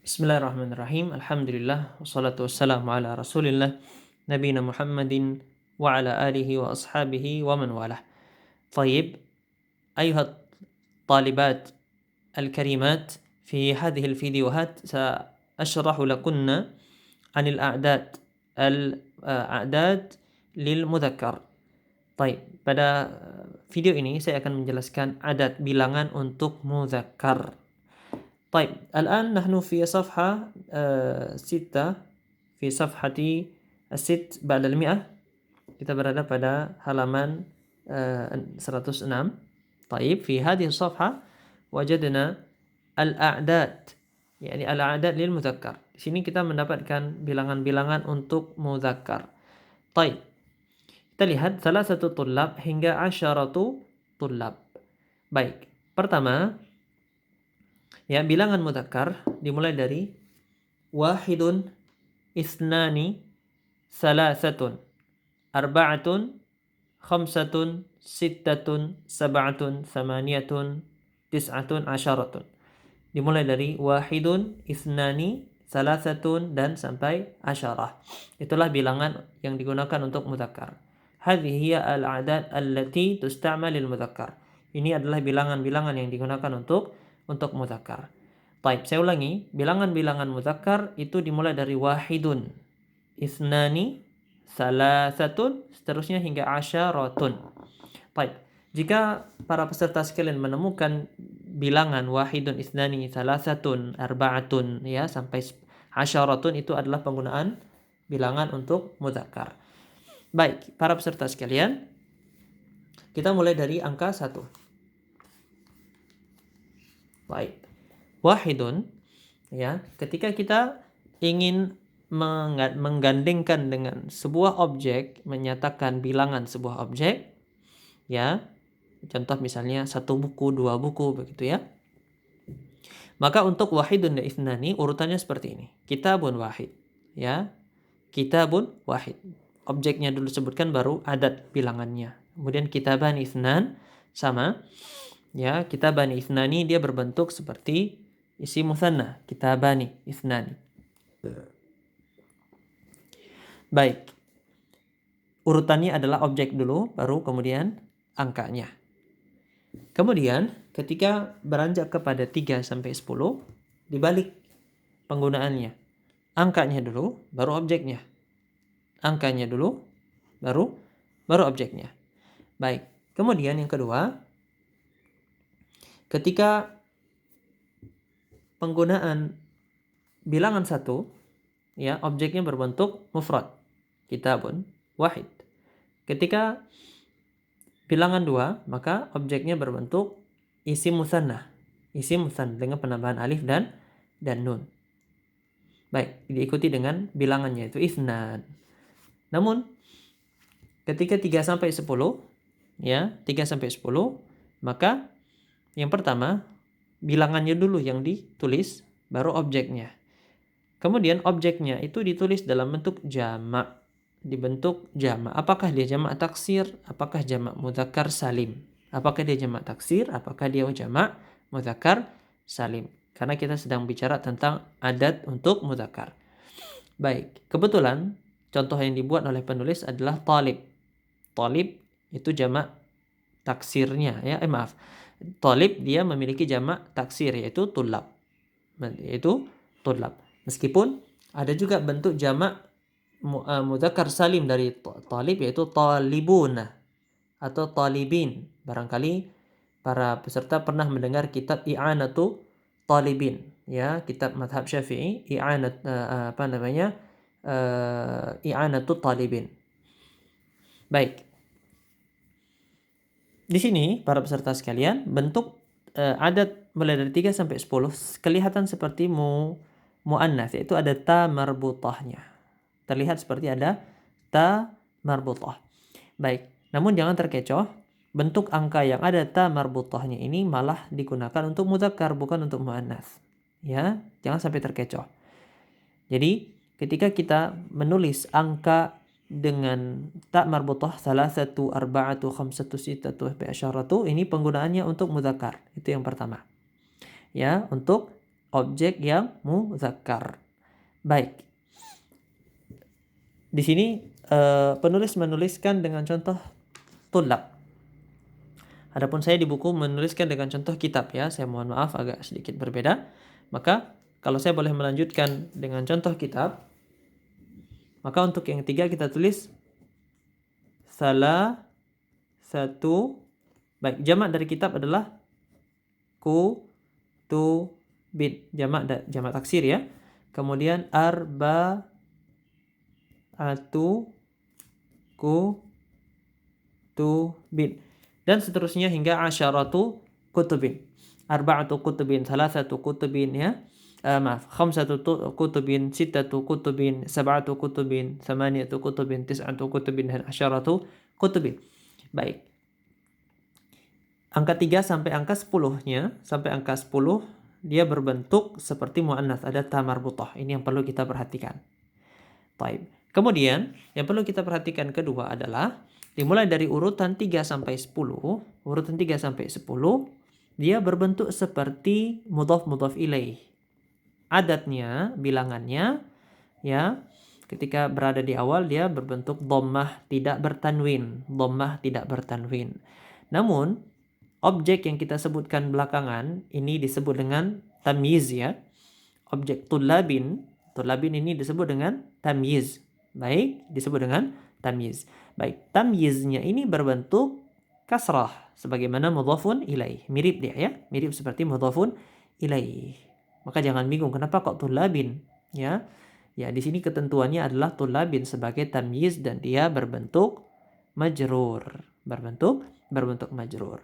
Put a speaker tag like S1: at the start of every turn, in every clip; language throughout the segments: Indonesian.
S1: Bismillahirrahmanirrahim. Alhamdulillah wassalatu wassalamu ala Rasulillah nabiyina Muhammadin wa ala alihi wa ashabihi wa man walah. طيب أيها الطالبات الكريمات، في هذه الفيديوهات سأشرح لكن عن الأعداد للمذكر. طيب, pada video ini saya akan menjelaskan adat bilangan untuk muzakkar. طيب الآن نحن في صفحة 6 في صفحة 6 بعد 100. Kita berada pada halaman 106. طيب في هذه الصفحة وجدنا الأعداد، يعني الأعداد للمذكر. Di sini kita mendapatkan bilangan-bilangan untuk muzakkar. طيب, kita lihat 3 طلاب hingga 10 طلاب. Baik, pertama ya, bilangan mudzakkar dimulai dari wahidun, isnani, salasatun, arba'atun, khamsatun, sittatun, sab'atun, thamaniyatun, tis'atun, asyaratun. Dimulai dari wahidun, isnani, salasatun, dan sampai asyarah. Itulah bilangan yang digunakan untuk mudzakkar. Hadhihi hiya al-a'dad allati tusta'mal lil mudzakkar. Ini adalah bilangan-bilangan yang digunakan untuk mudzakkar. Baik, saya ulangi. Bilangan-bilangan mudzakkar itu dimulai dari wahidun, isnani, salasatun, seterusnya hingga asyaratun. Baik, jika para peserta sekalian menemukan bilangan wahidun, isnani, salasatun, arba'atun ya sampai asyaratun, itu adalah penggunaan bilangan untuk mudzakkar. Baik, para peserta sekalian, kita mulai dari angka 1. Baik, wahidun ya, ketika kita ingin menggandengkan dengan sebuah objek, menyatakan bilangan sebuah objek ya, contoh misalnya 1 buku, 2 buku, begitu ya. Maka untuk wahidun dan ithnani urutannya seperti ini. Kitabun wahid ya, kitabun wahid. Objeknya dulu sebutkan, baru adat bilangannya. Kemudian kitaban ithnan sama ya, kitabani ithnani dia berbentuk seperti isi mutsanna, kitabani ithnani. Baik, urutannya adalah objek dulu, baru kemudian angkanya. Kemudian ketika beranjak kepada 3 sampai 10, dibalik penggunaannya. Angkanya dulu, baru objeknya. Angkanya dulu, baru objeknya. Baik, kemudian yang kedua, ketika penggunaan bilangan 1 ya, objeknya berbentuk mufrad, kitabun wahid. Ketika bilangan 2, maka objeknya berbentuk isim mutsanna dengan penambahan alif dan nun. Baik, diikuti dengan bilangannya itu itsnan. Namun ketika 3 sampai 10 ya, 3 sampai 10, maka yang pertama bilangannya dulu yang ditulis, baru objeknya. Kemudian objeknya itu ditulis dalam bentuk jamak, dibentuk jamak. Apakah dia jamak taksir? Apakah jamak mudzakkar salim? Apakah dia jamak taksir? Apakah dia jamak mudzakkar salim? Karena kita sedang bicara tentang adat untuk mudzakkar. Baik, kebetulan contoh yang dibuat oleh penulis adalah talib. Talib itu jamak taksirnya ya, maaf. Talib dia memiliki jamak taksir, yaitu tulab. Meskipun ada juga bentuk jamak mudzakkar salim dari talib, yaitu talibuna atau talibin. Barangkali para peserta pernah mendengar kitab I'anatu Talibin ya, kitab mazhab Syafi'i, I'anatu Talibin. Baik, di sini para peserta sekalian, bentuk adat mulai dari 3 sampai 10 kelihatan seperti muannats, yaitu ada ta marbutahnya. Terlihat seperti ada ta marbutah. Baik, namun jangan terkecoh, bentuk angka yang ada ta marbutahnya ini malah digunakan untuk mudzakkar, bukan untuk muannats. Ya, jangan sampai terkecoh. Jadi, ketika kita menulis angka dengan ta marbutah 3, 4, 5, 6, 7, 8, ini penggunaannya untuk mudzakkar. Itu yang pertama. Ya, untuk objek yang muzakkar. Baik. Di sini penulis menuliskan dengan contoh tulab. Adapun saya di buku menuliskan dengan contoh kitab ya. Saya mohon maaf agak sedikit berbeda. Maka kalau saya boleh melanjutkan dengan contoh kitab, maka untuk yang ketiga kita tulis salah satu. Baik, jamak dari kitab adalah kutubin. Jamak taksir ya. Kemudian arba'atu kutubin. Dan seterusnya hingga asyaratu kutubin. Arba'atu kutubin, thalathatu kutubin ya. Khamsatu kutubin, sittatu kutubin, sab'atu kutubin, thamaniyatu kutubin, tis'atu kutubin, dan asyaratu kutubin. Baik. Angka 3 sampai angka 10-nya, sampai angka 10 dia berbentuk seperti muannats, ada ta marbutah. Ini yang perlu kita perhatikan. Baik. Kemudian yang perlu kita perhatikan kedua adalah dimulai dari urutan 3 sampai 10, urutan 3 sampai 10 dia berbentuk seperti mudhaf ilaih. Adatnya, bilangannya ya, ketika berada di awal dia berbentuk dhammah tidak bertanwin, Namun objek yang kita sebutkan belakangan ini disebut dengan tamyiz ya. Objek tulabin ini disebut dengan tamyiz. Baik, disebut dengan tamyiz. Baik, tamyiznya ini berbentuk kasrah sebagaimana mudhafun ilaih. Mirip dia ya, mirip seperti mudhafun ilaih. Maka jangan bingung kenapa kok tulabin ya. Ya, di sini ketentuannya adalah tulabin sebagai tamyiz dan dia berbentuk majrur. Berbentuk majrur.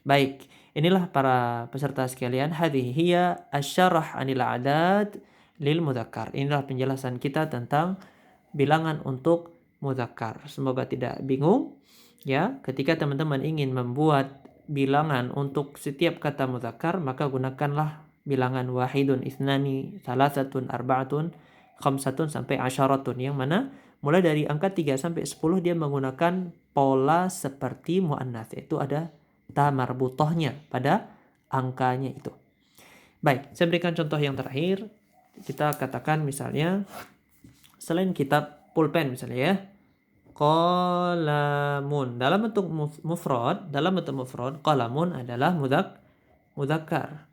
S1: Baik, inilah para peserta sekalian, hadhihi hiya asy-syarah 'anil a'dad lil mudzakkar. Inilah penjelasan kita tentang bilangan untuk mudzakkar. Semoga tidak bingung ya. Ketika teman-teman ingin membuat bilangan untuk setiap kata mudzakkar, maka gunakanlah bilangan wahidun, ithnani, salasatun, arba'atun, khamsatun sampai asyaratun, yang mana mulai dari angka 3 sampai 10 dia menggunakan pola seperti muannats, yaitu ada ta marbutahnya pada angkanya itu. Baik, saya berikan contoh yang terakhir. Kita katakan misalnya selain kitab pulpen misalnya ya, qalamun dalam bentuk mufrad, qalamun adalah mudzakkar.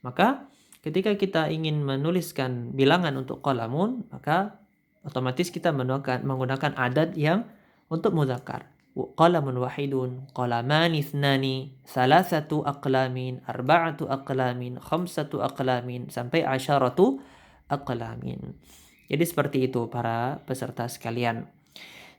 S1: Maka ketika kita ingin menuliskan bilangan untuk qalamun, maka otomatis kita menggunakan adat yang untuk mudzakkar. Qalamun wahidun, qalamani ithnani, salasatu aqlamin, arba'atu aqlamin, khamsatu aqlamin, sampai asyaratu aqlamin. Jadi seperti itu para peserta sekalian.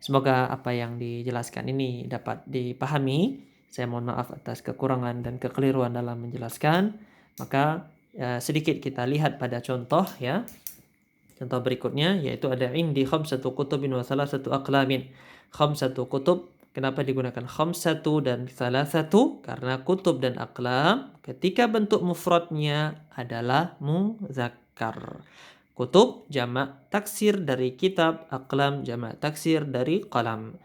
S1: Semoga apa yang dijelaskan ini dapat dipahami. Saya mohon maaf atas kekurangan dan kekeliruan dalam menjelaskan. Maka sedikit kita lihat pada contoh ya. Contoh berikutnya yaitu ada indi khamsatu kutubin wa salasatu aqlamin. Khamsatu kutub, kenapa digunakan khamsatu dan salasatu? Karena kutub dan aqlam ketika bentuk mufradnya adalah muzakkar. Kutub jamak taksir dari kitab, aqlam jamak taksir dari qalam.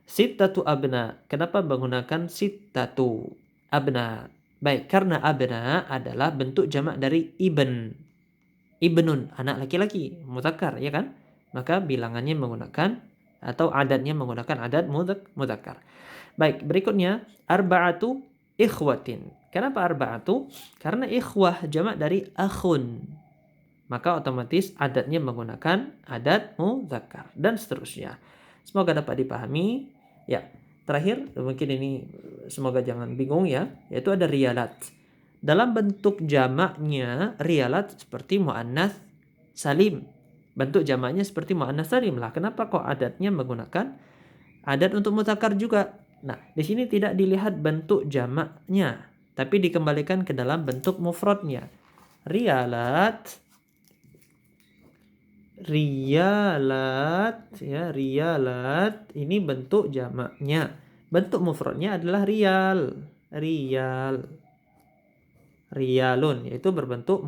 S1: Sittatu abna, kenapa menggunakan sittatu abna? Baik, karena abna adalah bentuk jamak dari ibnun, anak laki-laki, mudzakkar ya kan? Maka bilangannya menggunakan atau adatnya menggunakan adat mudzakkar. Baik, berikutnya arba'atu ikhwatin. Kenapa arba'atu? Karena ikhwah jamak dari akhun. Maka otomatis adatnya menggunakan adat mudzakkar dan seterusnya. Semoga dapat dipahami. Ya, terakhir mungkin ini semoga jangan bingung ya, yaitu ada riyalat. Dalam bentuk jamaknya riyalat seperti muannats salim. Bentuk jamaknya seperti muannats salim lah. Kenapa kok adatnya menggunakan adat untuk mudzakkar juga? Nah, di sini tidak dilihat bentuk jamaknya, tapi dikembalikan ke dalam bentuk mufradnya. Riyalat ya, riyalat ini bentuk jamaknya. Bentuk mufradnya adalah riyalun, yaitu berbentuk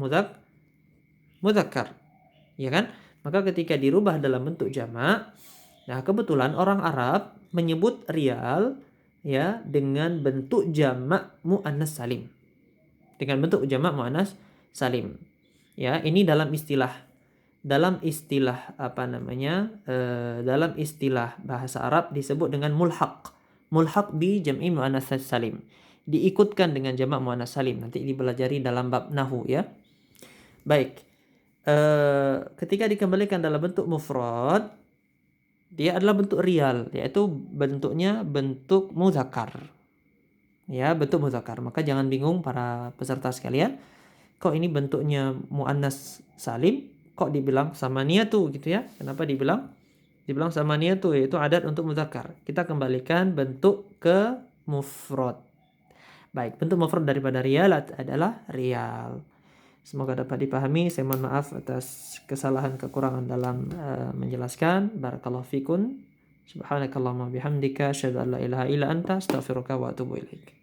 S1: mudzakkar. Ya kan? Maka ketika dirubah dalam bentuk jamak, nah kebetulan orang Arab menyebut riyal ya dengan bentuk jamak muannats salim. Ya, ini dalam istilah dalam istilah dalam istilah bahasa Arab disebut dengan mulhaq. Mulhaq bi jam'i muannats salim. Diikutkan dengan jamak muannats salim. Nanti dipelajari dalam bab nahwu ya. Baik. Ketika dikembalikan dalam bentuk mufrad, dia adalah bentuk real, yaitu bentuknya bentuk muzakkar. Ya, bentuk muzakkar. Maka jangan bingung para peserta sekalian, kok ini bentuknya muannas salim, kok dibilang samaniyatu gitu ya? Kenapa dibilang samaniyatu, yaitu adat untuk muzakkar. Kita kembalikan bentuk ke mufrad. Baik, bentuk mufrad daripada riyal adalah riyal. Semoga dapat dipahami. Saya mohon maaf atas kesalahan kekurangan dalam menjelaskan. Barakallahu fikun. Subhanakallahumma bihamdika asyhadu an la ilaha illa anta astaghfiruka wa atubu ilaik.